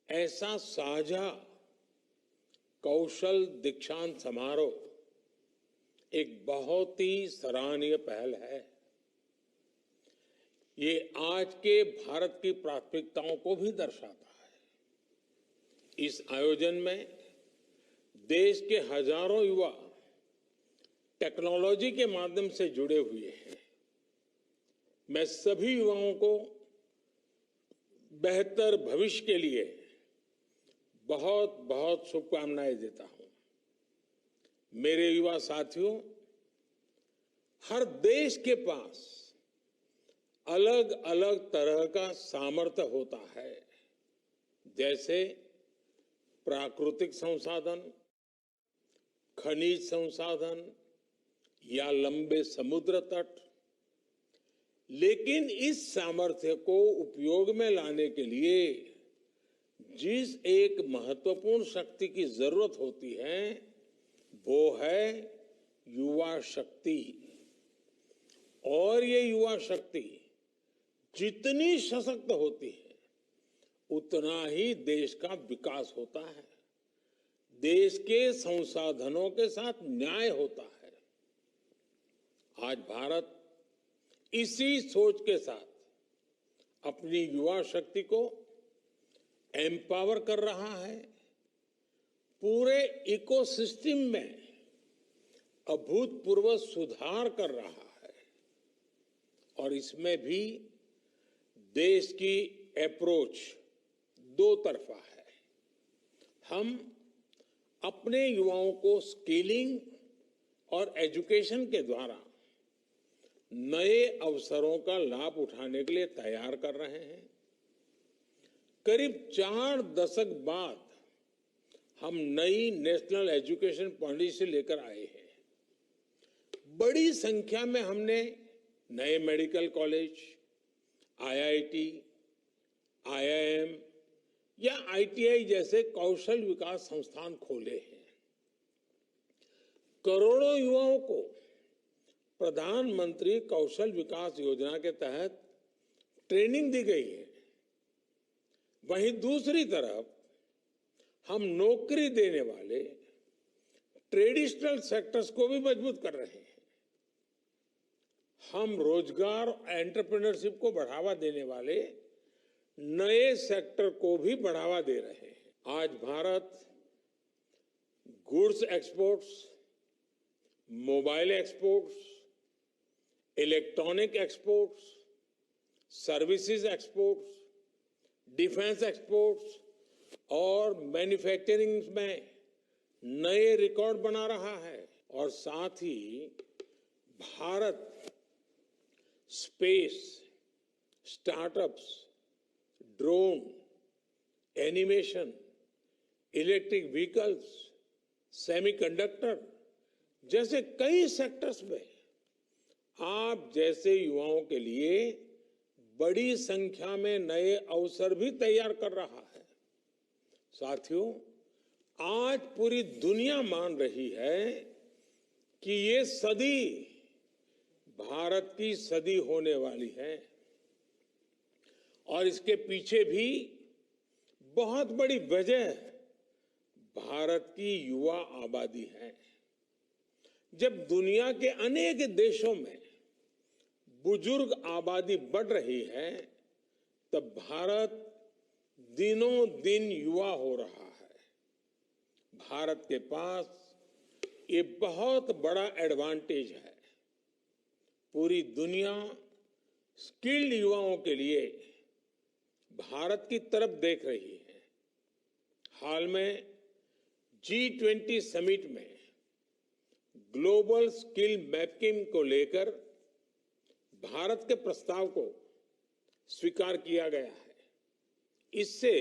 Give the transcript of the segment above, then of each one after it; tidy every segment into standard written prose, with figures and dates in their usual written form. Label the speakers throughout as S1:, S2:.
S1: ऐसा साझा कौशल दीक्षांत समारोह एक बहुत ही सराहनीय पहल है। ये आज के भारत की प्राथमिकताओं को भी दर्शाता है। इस आयोजन में देश के हजारों युवा टेक्नोलॉजी के माध्यम से जुड़े हुए हैं। मैं सभी युवाओं को बेहतर भविष्य के लिए बहुत बहुत शुभकामनाएं देता हूं। मेरे युवा साथियों, हर देश के पास अलग अलग तरह का सामर्थ्य होता है, जैसे प्राकृतिक संसाधन, खनिज संसाधन या लंबे समुद्र तट। लेकिन इस सामर्थ्य को उपयोग में लाने के लिए जिस एक महत्वपूर्ण शक्ति की जरूरत होती है वो है युवा शक्ति। और ये युवा शक्ति जितनी सशक्त होती है उतना ही देश का विकास होता है, देश के संसाधनों के साथ न्याय होता है। आज भारत इसी सोच के साथ अपनी युवा शक्ति को एम्पावर कर रहा है, पूरे इकोसिस्टम में अभूतपूर्व सुधार कर रहा है। और इसमें भी देश की अप्रोच दो तरफा है। हम अपने युवाओं को स्किलिंग और एजुकेशन के द्वारा नए अवसरों का लाभ उठाने के लिए तैयार कर रहे हैं। करीब 4 दशक बाद हम नई नेशनल एजुकेशन पॉलिसी लेकर आए हैं। बड़ी संख्या में हमने नए मेडिकल कॉलेज, आईआईटी, आईआईएम या आईटीआई जैसे कौशल विकास संस्थान खोले हैं। करोड़ों युवाओं को प्रधानमंत्री कौशल विकास योजना के तहत ट्रेनिंग दी गई है। वहीं दूसरी तरफ हम नौकरी देने वाले ट्रेडिशनल सेक्टर्स को भी मजबूत कर रहे हैं। हम रोजगार और एंटरप्रेन्योरशिप को बढ़ावा देने वाले नए सेक्टर को भी बढ़ावा दे रहे हैं। आज Bharat goods exports, mobile exports, electronic exports, services exports, defence exports और मैन्युफैक्चरिंग में नए रिकॉर्ड बना रहा है। और साथ ही Bharat space, startups, drone, animation, electric vehicles, semiconductor जैसे कई सेक्टर्स में आप जैसे युवाओं के लिए बड़ी संख्या में नए अवसर भी तैयार कर रहा है। साथियों, आज पूरी दुनिया मान रही है कि ये सदी भारत की सदी होने वाली है और इसके पीछे भी बहुत बड़ी वजह भारत की युवा आबादी है। जब दुनिया के अनेक देशों में बुजुर्ग आबादी बढ़ रही है, तब भारत दिनों दिन युवा हो रहा है। भारत के पास ये बहुत बड़ा एडवांटेज है। पूरी दुनिया स्किल्ड युवाओं के लिए भारत की तरफ देख रही है। हाल में G20 समिट में ग्लोबल स्किल मैपिंग को लेकर भारत के प्रस्ताव को स्वीकार किया गया है। इससे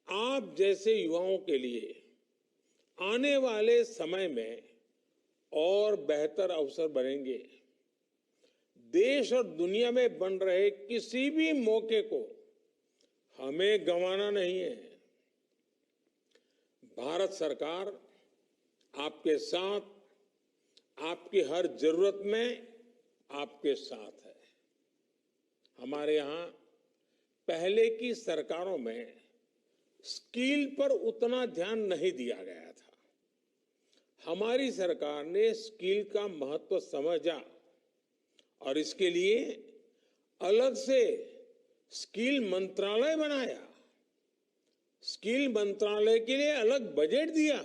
S1: आप जैसे युवाओं के लिए आने वाले समय में और बेहतर अवसर बनेंगे। देश और दुनिया में बन रहे किसी भी मौके को हमें गंवाना नहीं है। भारत सरकार आपके साथ, आपकी हर जरूरत में आपके साथ है। हमारे यहाँ पहले की सरकारों में स्किल पर उतना ध्यान नहीं दिया गया था। हमारी सरकार ने स्किल का महत्व समझा और इसके लिए अलग से स्किल मंत्रालय बनाया, स्किल मंत्रालय के लिए अलग बजट दिया।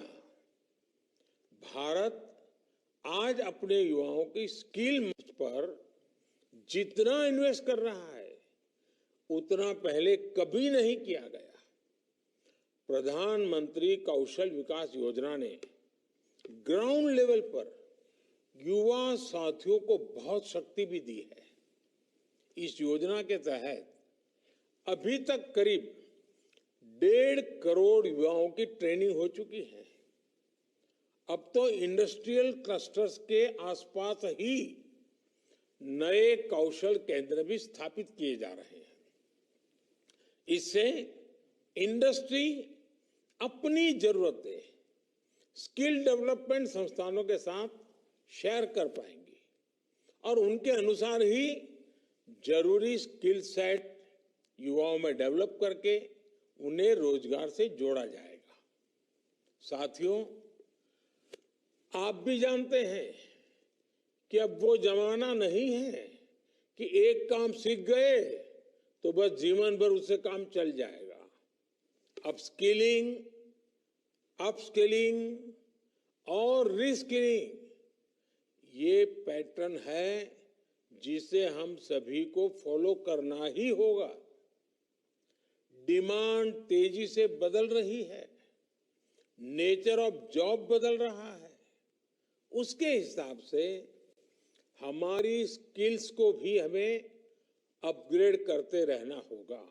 S1: भारत आज अपने युवाओं की स्किल पर जितना इन्वेस्ट कर रहा है उतना पहले कभी नहीं किया गया। प्रधानमंत्री कौशल विकास योजना ने ग्राउंड लेवल पर युवा साथियों को बहुत शक्ति भी दी है। इस योजना के तहत अभी तक करीब 1.5 करोड़ युवाओं की ट्रेनिंग हो चुकी है। अब तो इंडस्ट्रियल क्लस्टर्स के आसपास ही नए कौशल केंद्र भी स्थापित किए जा रहे हैं। इससे इंडस्ट्री अपनी जरूरतें स्किल डेवलपमेंट संस्थानों के साथ शेयर कर पाएंगी और उनके अनुसार ही जरूरी स्किल सेट युवाओं में डेवलप करके उन्हें रोजगार से जोड़ा जाएगा। साथियों, आप भी जानते हैं कि अब वो जमाना नहीं है कि एक काम सीख गए तो बस जीवन भर उससे काम चल जाएगा। अब स्किलिंग, अपस्किलिंग और रीस्किलिंग ये पैटर्न है जिसे हम सभी को फॉलो करना ही होगा। डिमांड तेजी से बदल रही है, नेचर ऑफ जॉब बदल रहा है, उसके हिसाब से हमारी स्किल्स को भी हमें अपग्रेड करते रहना होगा।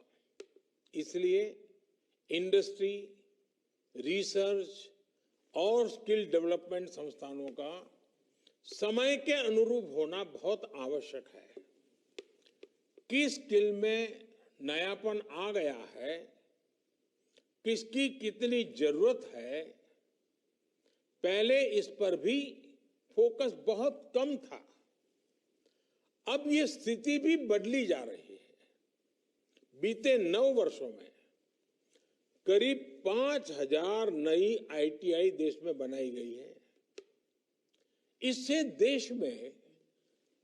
S1: इसलिए इंडस्ट्री, रिसर्च और स्किल डेवलपमेंट संस्थानों का समय के अनुरूप होना बहुत आवश्यक है। किस स्किल में नयापन आ गया है, किसकी कितनी जरूरत है, पहले इस पर भी फोकस बहुत कम था। अब ये स्थिति भी बदली जा रही है। बीते 9 वर्षों में करीब 5,000 नई आईटीआई देश में बनाई गई है। इससे देश में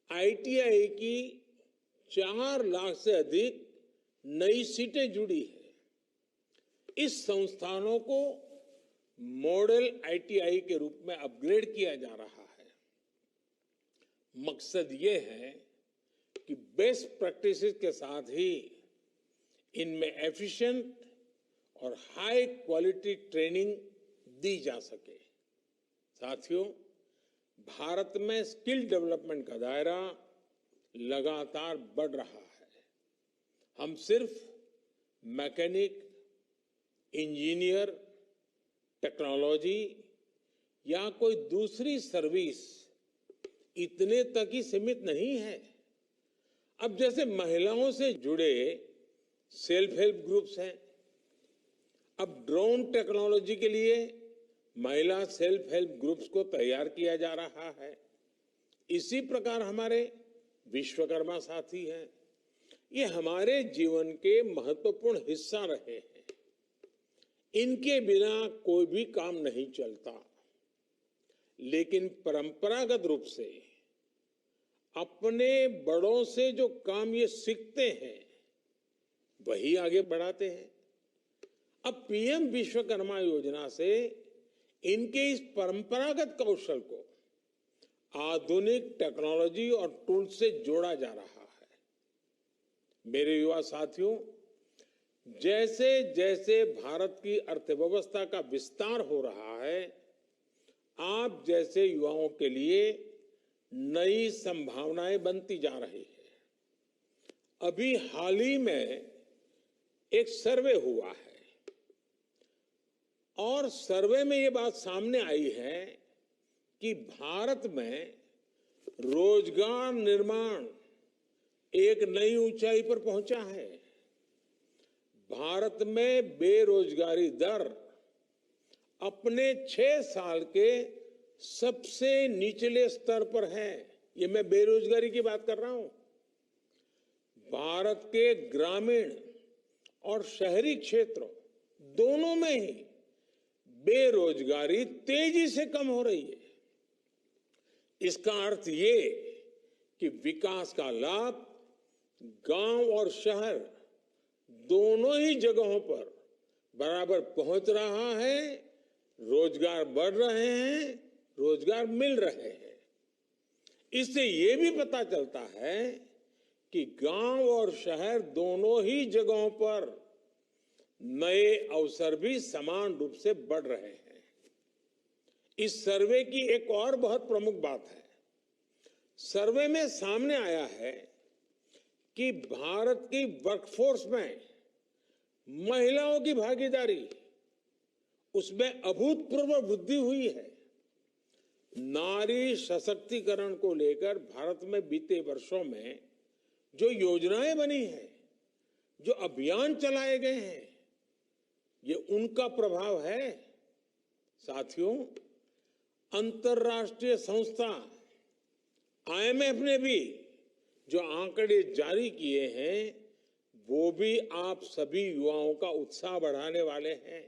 S1: आईटीआई की 4 लाख से अधिक नई सीटें जुड़ी है। इस संस्थानों को मॉडल आईटीआई के रूप में अपग्रेड किया जा रहा है। मकसद ये है कि बेस्ट प्रैक्टिसेस के साथ ही इनमें एफिशिएंट और हाई क्वालिटी ट्रेनिंग दी जा सके। साथियों, भारत में स्किल डेवलपमेंट का दायरा लगातार बढ़ रहा है। हम सिर्फ मैकेनिक, इंजीनियर, टेक्नोलॉजी या कोई दूसरी सर्विस इतने तक ही सीमित नहीं है। अब जैसे महिलाओं से जुड़े सेल्फ हेल्प ग्रुप्स हैं, अब ड्रोन टेक्नोलॉजी के लिए महिला सेल्फ हेल्प ग्रुप्स को तैयार किया जा रहा है। इसी प्रकार हमारे विश्वकर्मा साथी हैं। ये हमारे जीवन के महत्वपूर्ण हिस्सा रहे हैं। इनके बिना कोई भी काम नहीं चलता। लेकिन परंपरागत रूप से अपने बड़ों से जो काम ये सीखते हैं वही आगे बढ़ाते हैं। अब पीएम विश्वकर्मा योजना से इनके इस परंपरागत कौशल को आधुनिक टेक्नोलॉजी और टूल से जोड़ा जा रहा है। मेरे युवा साथियों, जैसे जैसे भारत की अर्थव्यवस्था का विस्तार हो रहा है, आप जैसे युवाओं के लिए नई संभावनाएं बनती जा रही है। अभी हाल ही में एक सर्वे हुआ है और सर्वे में ये बात सामने आई है कि भारत में रोजगार निर्माण एक नई ऊंचाई पर पहुंचा है। भारत में बेरोजगारी दर अपने 6 साल के सबसे निचले स्तर पर है। ये मैं बेरोजगारी की बात कर रहा हूं। भारत के ग्रामीण और शहरी क्षेत्रों दोनों में ही बेरोजगारी तेजी से कम हो रही है। इसका अर्थ ये कि विकास का लाभ गांव और शहर दोनों ही जगहों पर बराबर पहुंच रहा है, रोजगार बढ़ रहे हैं, रोजगार मिल रहे हैं। इससे ये भी पता चलता है कि गांव और शहर दोनों ही जगहों पर नए अवसर भी समान रूप से बढ़ रहे हैं। इस सर्वे की एक और बहुत प्रमुख बात है। सर्वे में सामने आया है कि भारत की वर्कफोर्स में महिलाओं की भागीदारी उसमें अभूतपूर्व वृद्धि हुई है। नारी सशक्तिकरण को लेकर भारत में बीते वर्षों में जो योजनाएं बनी हैं, जो अभियान चलाए गए हैं, ये उनका प्रभाव है। साथियों, अंतर्राष्ट्रीय संस्था IMF ने भी जो आंकड़े जारी किए हैं, वो भी आप सभी युवाओं का उत्साह बढ़ाने वाले हैं।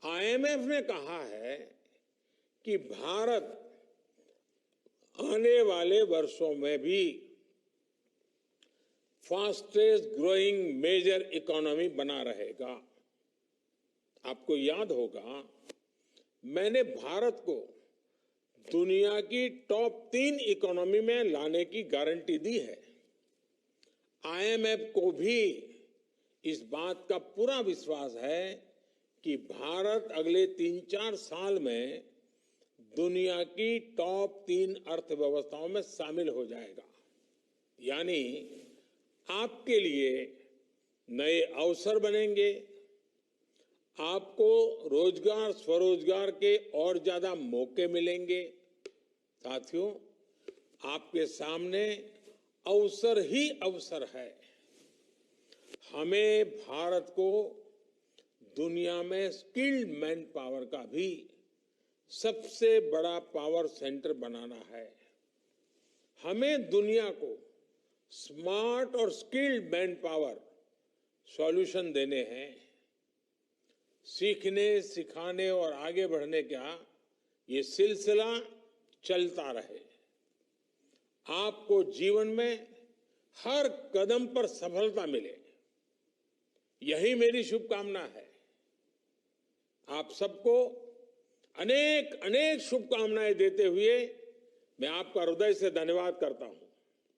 S1: IMF ने कहा है कि भारत आने वाले वर्षों में भी फास्टेस्ट ग्रोइंग मेजर इकोनॉमी बना रहेगा। आपको याद होगा, मैंने भारत को दुनिया की टॉप 3 इकोनॉमी में लाने की गारंटी दी है। IMF को भी इस बात का पूरा विश्वास है कि भारत अगले 3-4 साल में दुनिया की टॉप 3 अर्थव्यवस्थाओं में शामिल हो जाएगा। यानी आपके लिए नए अवसर बनेंगे, आपको रोजगार स्वरोजगार के और ज्यादा मौके मिलेंगे। साथियों, आपके सामने अवसर ही अवसर है। हमें भारत को दुनिया में स्किल्ड मैन पावर का भी सबसे बड़ा पावर सेंटर बनाना है। हमें दुनिया को स्मार्ट और स्किल्ड मैन पावर सॉल्यूशन देने हैं। सीखने, सिखाने और आगे बढ़ने का ये सिलसिला चलता रहे। आपको जीवन में हर कदम पर सफलता मिले, यही मेरी शुभकामना है। आप सबको अनेक अनेक शुभकामनाएं देते हुए मैं आपका हृदय से धन्यवाद करता हूं।